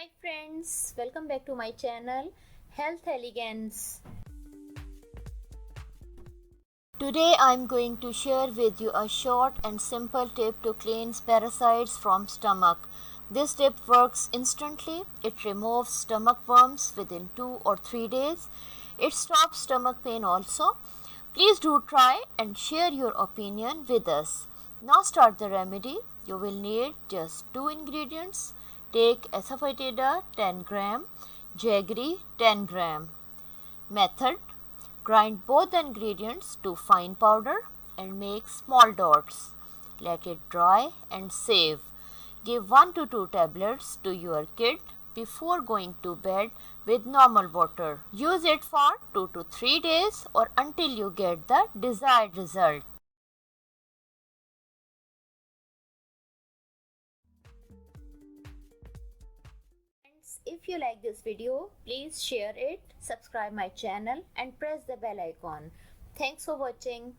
Hi friends, welcome back to my channel Health Elegance. Today I am going to share with you a short and simple tip to cleanse parasites from stomach. This tip works instantly. It removes stomach worms within 2 or 3 days. It stops stomach pain also. Please do try and share your opinion with us. Now start the remedy. You will need just 2 ingredients. Take asafoetida 10 gram, jaggery 10 gram. Method: grind both the ingredients to fine powder and make small dots. Let it dry and save. Give 1 to 2 tablets to your kid before going to bed with normal water. Use it for 2 to 3 days or until you get the desired result. If you like this video, please share it, subscribe my channel and press the bell icon. Thanks for watching.